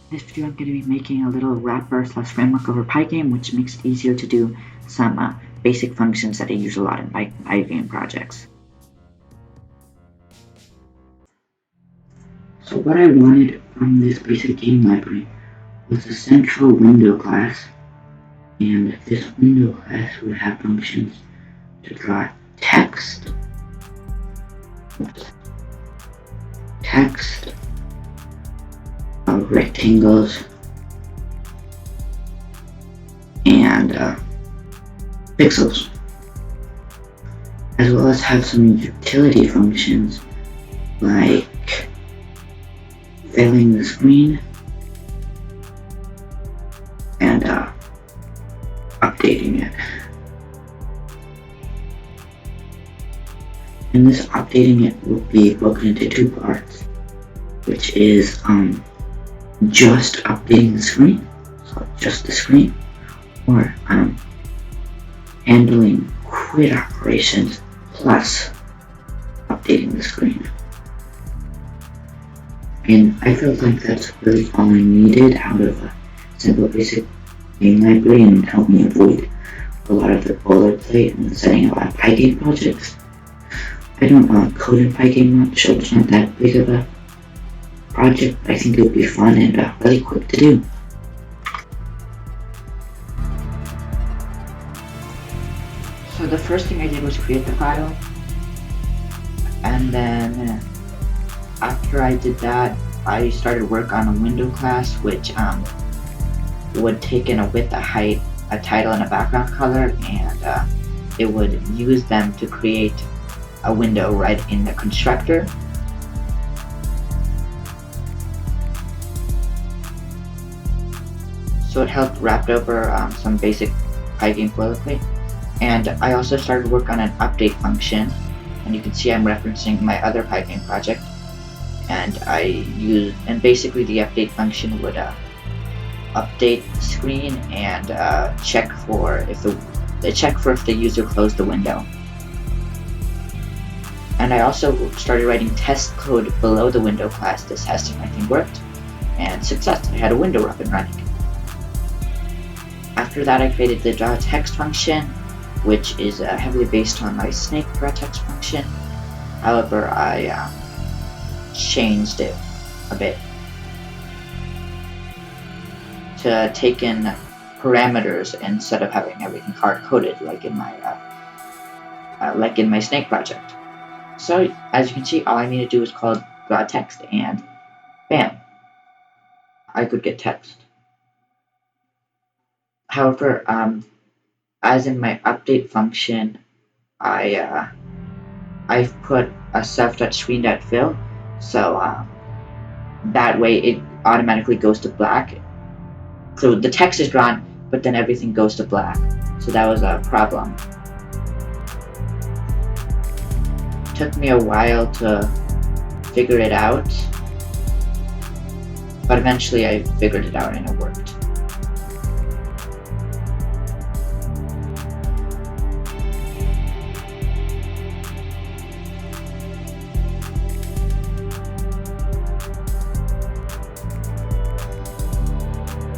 In this video, I'm going to be making a little wrapper slash framework over Pygame, which makes it easier to do some basic functions that I use a lot in Pygame projects. So what I wanted from this basic game library was a central window class, and this window class would have functions to draw text, rectangles, and pixels, as well as have some utility functions like filling the screen and updating it. And this updating it will be broken into two parts, which is just updating the screen, so just the screen, or handling quit operations plus updating the screen. And I felt like that's really all I needed out of a simple basic game library, and helped me avoid a lot of the boilerplate and setting up Pygame projects. I don't code in Pygame much, so it's not that big of a project, but I think it would be fun and really quick to do. So the first thing I did was create the file, and then after I did that, I started work on a window class, which would take in a width, a height, a title, and a background color, and it would use them to create a window right in the constructor. So it helped wrapped over some basic Pygame boilerplate. And I also started work on an update function, and you can see I'm referencing my other Pygame project. And basically the update function would update the screen and check for if the user closed the window. And I also started writing test code below the window class to test if my thing worked, and success, I had a window up and running. After that, I created the draw text function, which is heavily based on my snake draw text function. However, I changed it a bit to take in parameters instead of having everything hard-coded like in my snake project. So as you can see, all I need to do is call draw text, and bam, I could get text. However, as in my update function, I've put a self.screen.fill, so that way it automatically goes to black. So the text is drawn, but then everything goes to black. So that was a problem. It took me a while to figure it out, but eventually I figured it out and it worked.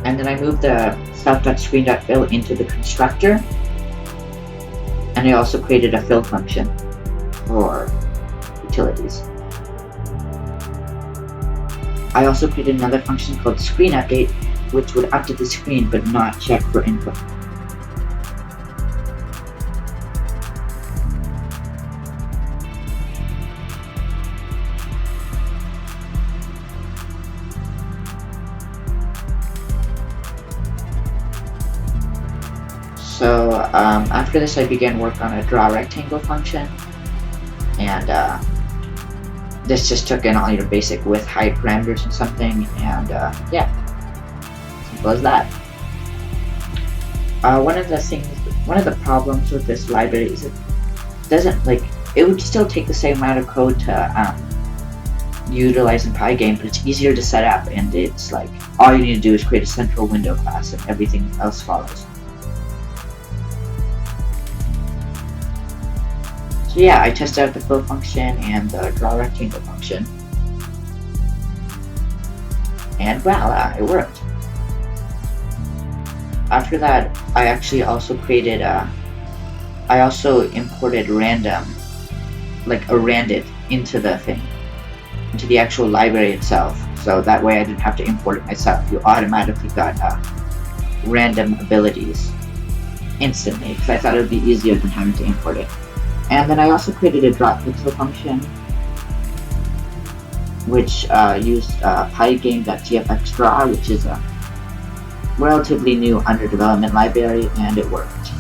And then I moved the self.screen.fill into the constructor, and I also created a fill function for utilities. I also created another function called screen update, which would update the screen but not check for input. So after this, I began work on a draw rectangle function, and this just took in all your basic width, height parameters and something, and yeah, simple as that. One of the problems with this library is it would still take the same amount of code to utilize in Pygame, but it's easier to set up, and it's like all you need to do is create a central window class and everything else follows. So yeah, I tested out the fill function and the draw rectangle function. and voila, it worked. After that, I actually also created I also imported random, like a random into the thing, into the actual library itself. So that way I didn't have to import it myself. You automatically got random abilities instantly because I thought it would be easier than having to import it. And then I also created a drop pixel function which used Pygame.tfxdraw, which is a relatively new under development library, and it worked.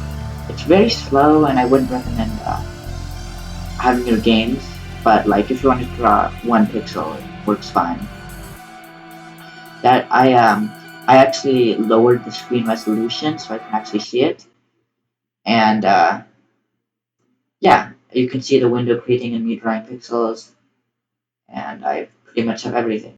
It's very slow, and I wouldn't recommend having your games, but like if you want to draw one pixel, it works fine. That I actually lowered the screen resolution so I can actually see it, and yeah, you can see the window creating and me drawing pixels, and I pretty much have everything.